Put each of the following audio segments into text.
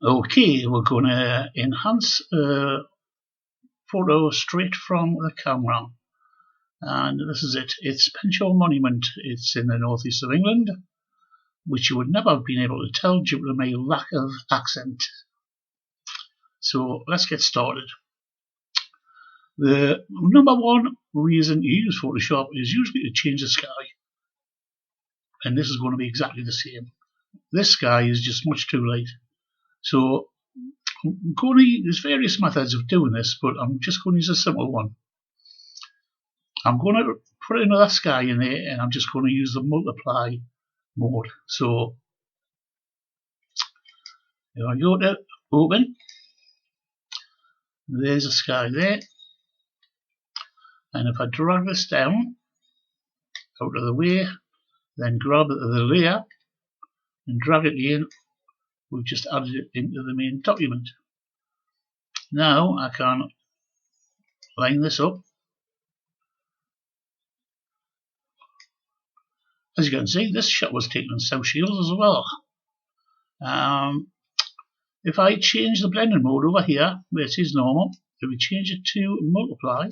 Okay, we're going to enhance a photo straight from the camera. And this is it. It's Penshaw Monument. It's in the northeast of England, which you would never have been able to tell due to my lack of accent. So let's get started. The number one reason to use Photoshop is usually to change the sky. And this is going to be exactly the same. This sky is just much too light. So there's various methods of doing this, but I'm just going to use a simple one. I'm going to put another sky in there, and I'm just going to use the multiply mode. So if I go to open, there's a sky there, and if I drag this down out of the way, then grab the layer and drag it in, we've just added it into the main document. Now I can line this up. As you can see, this shot was taken in South Shields as well. If I change the blending mode over here, where it is normal, if we change it to multiply,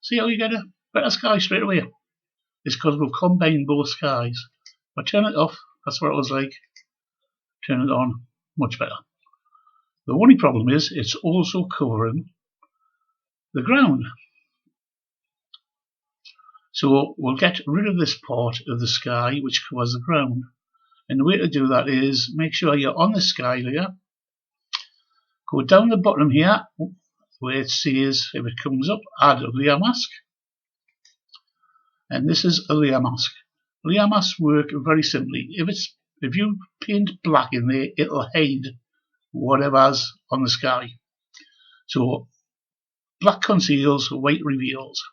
see how you get a better sky straight away? It's because we've combined both skies. If I turn it off, that's what it was like. Turn it on, much better. The only problem is it's also covering the ground. So we'll get rid of this part of the sky which covers the ground. And the way to do that is make sure you're on the sky layer. Go down the bottom here where it says, if it comes up, add a layer mask. And this is a layer mask. Layer masks work very simply. If you paint black in there, it'll hide whatever's on the sky. So black conceals, white reveals.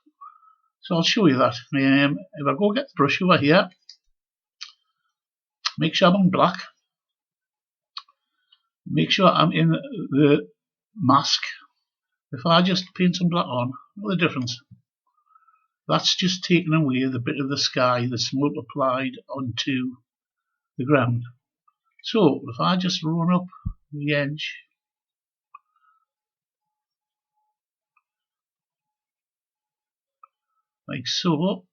So I'll show you that. If I go get the brush over here, make sure I'm on black. Make sure I'm in the mask. If I just paint some black on, what's the difference? That's just taking away the bit of the sky that's multiplied onto the ground. So if I just run up the edge, like so,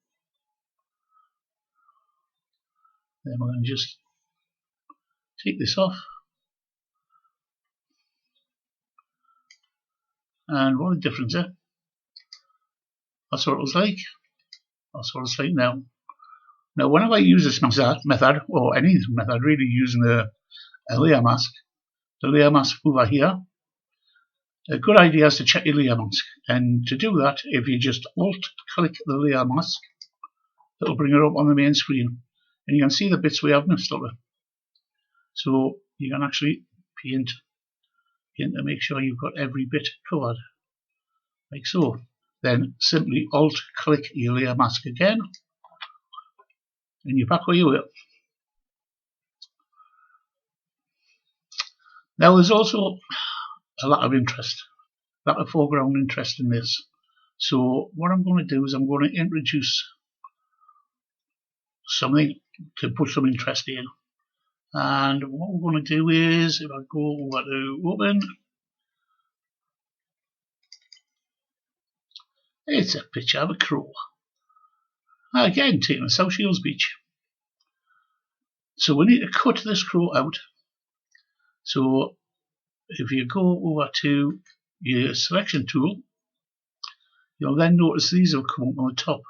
then we're going to just take this off. And what a difference, eh? That's what it was like. That's what it's like now. Now, whenever I use this method, or any method really using a layer mask, the layer mask over here, a good idea is to check your layer mask. And to do that, if you just alt-click the layer mask, it'll bring it up on the main screen. And you can see the bits we have missed of it. So you can actually paint in to make sure you've got every bit covered, like so. Then simply alt-click your layer mask again, and you're back where you were. Now there's also a lot of interest, a lot of foreground interest in this. So what I'm going to do is I'm going to introduce something to put some interest in. And what we're going to do is, if I go over to open, it's a picture of a crow. Again, taken at South Shields Beach. So we need to cut this crow out. So if you go over to your selection tool, you'll then notice these will come up on the top.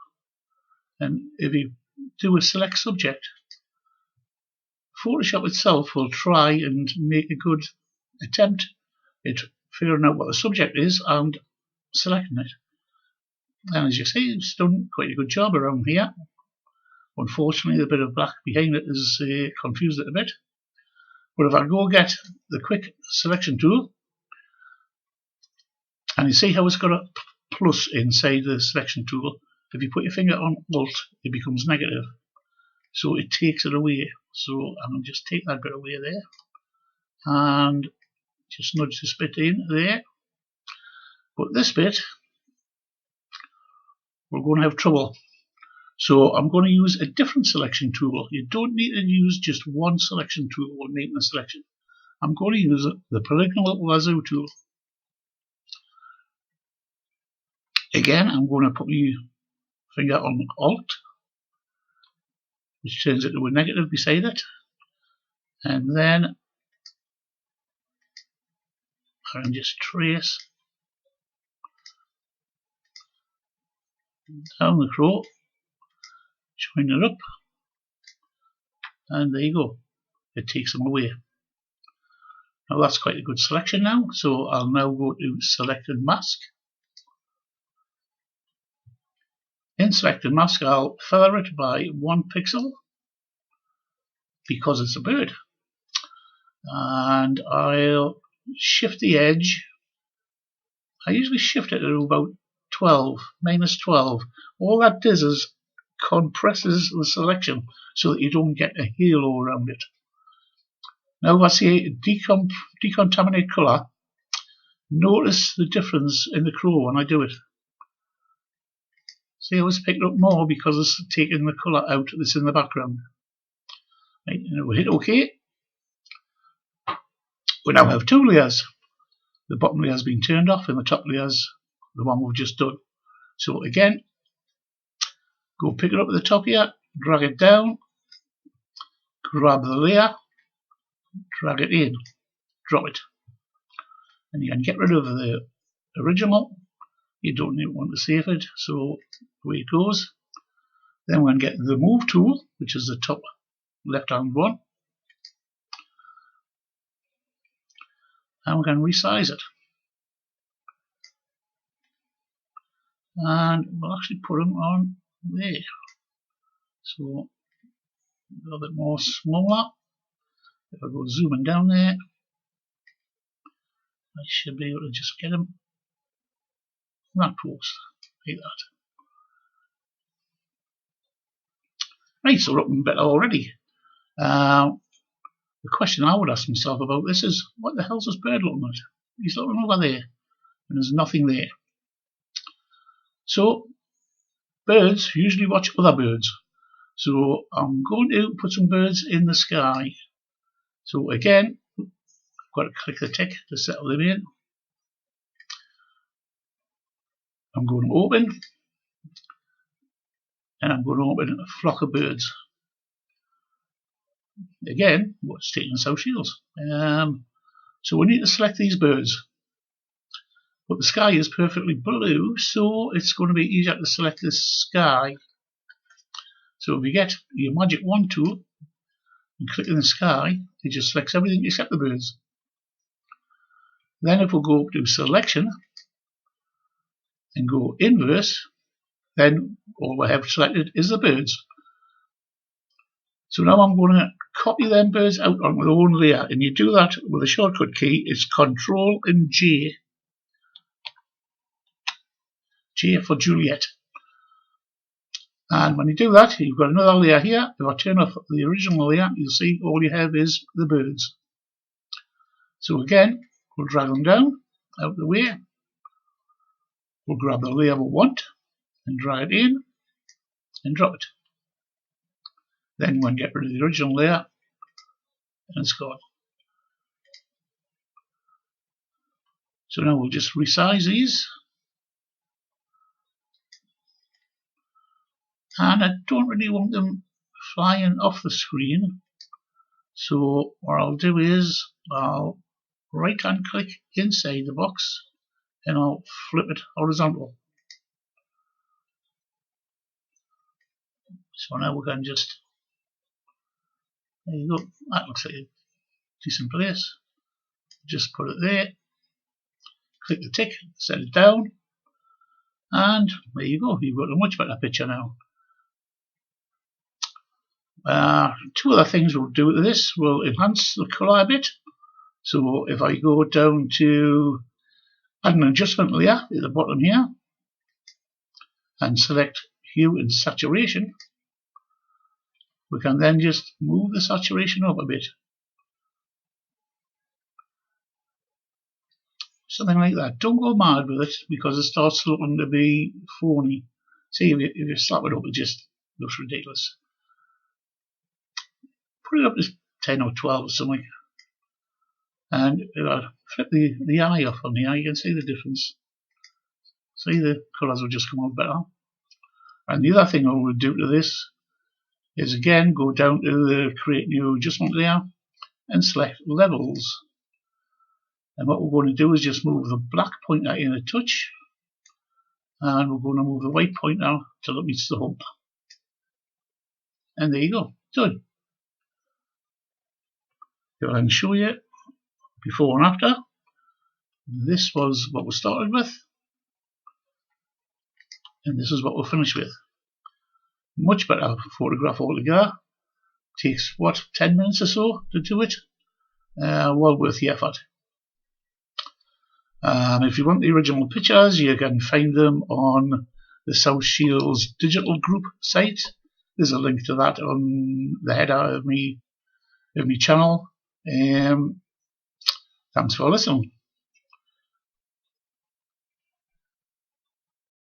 And if you do a select subject, Photoshop itself will try and make a good attempt at figuring out what the subject is and selecting it. And as you see, it's done quite a good job around here. Unfortunately, the bit of black behind it has confused it a bit. But if I go get the quick selection tool, and you see how it's got a plus inside the selection tool, if you put your finger on Alt, it becomes negative. So it takes it away. So I'm going to just take that bit away there, and just nudge this bit in there. But this bit, we're going to have trouble. So I'm going to use a different selection tool. You don't need to use just one selection tool when making a selection. I'm going to use the polygonal lasso tool. Again, I'm going to put my finger on Alt, which turns it to a negative beside it, and then I can just trace down the crow, join it up, and there you go. It takes them away. Now that's quite a good selection now, so I'll now go to Select and Mask. In Select and Mask, I'll feather it by 1 pixel because it's a bird, and I'll shift the edge. I usually shift it to about 12, -12. All that does is compresses the selection so that you don't get a halo around it. Now I say decontaminate colour. Notice the difference in the crow when I do it. See how it's picked up more because it's taking the colour out that's in the background. Right, and we'll hit OK. We now have 2 layers. The bottom layer has been turned off and the top layer is the one we've just done. So again, go pick it up at the top here, drag it down, grab the layer, drag it in, drop it. And you can get rid of the original. You don't want to save it, so away it goes. Then we're going to get the Move tool, which is the top left-hand one. And we're going to resize it. And we'll actually put them on there. So a little bit more smaller. If I go zooming down there, I should be able to just get them that close, like that. Right, so looking better already. The question I would ask myself about this is, what the hell's this bird looking at? He's looking over there, and there's nothing there. So, birds usually watch other birds. So I'm going to put some birds in the sky. So again, I've got to click the tick to settle them in. I'm going to open, and I'm going to open a flock of birds. Again, what's taking South Shields? So we need to select these birds. But the sky is perfectly blue, so it's going to be easier to select the sky. So if you get your Magic Wand tool and click in the sky, it just selects everything except the birds. Then if we go up to Selection and go Inverse, then all we have selected is the birds. So now I'm going to copy them birds out onto the own layer, and you do that with a shortcut key. It's Control and J. J for Juliet. And when you do that, you've got another layer here. If I turn off the original layer, you'll see all you have is the birds. So again, we'll drag them down out of the way. We'll grab the layer we want and drag it in and drop it. Then we'll get rid of the original layer and it's gone. So now we'll just resize these. And I don't really want them flying off the screen. So what I'll do is I'll right hand click inside the box and I'll flip it horizontal. So now we can just, there you go, that looks like a decent place. Just put it there, click the tick, set it down, and there you go, you've got a much better picture now. Two other things we'll do with this, we'll enhance the colour a bit. So if I go down to add an adjustment layer at the bottom here and select hue and saturation, we can then just move the saturation up a bit. Something like that. Don't go mad with it because it starts looking to be phony. See, if you slap it up, it just looks ridiculous. Put it up to 10 or 12 or something. and it'll flip the eye off on the eye. You can see the difference. See, the colours will just come out better. And the other thing I will do to this is again go down to the create new adjustment layer and select levels. And what we're going to do is just move the black pointer in a touch, and we're going to move the white pointer till it meets the hump. And there you go, done. If I can show you before and after. This was what we started with, and this is what we're finished with. Much better photograph altogether. Takes what, 10 minutes or so to do it. Well worth the effort. If you want the original pictures, you can find them on the South Shields digital group site. There's a link to that on the header of my channel. Thanks for listening.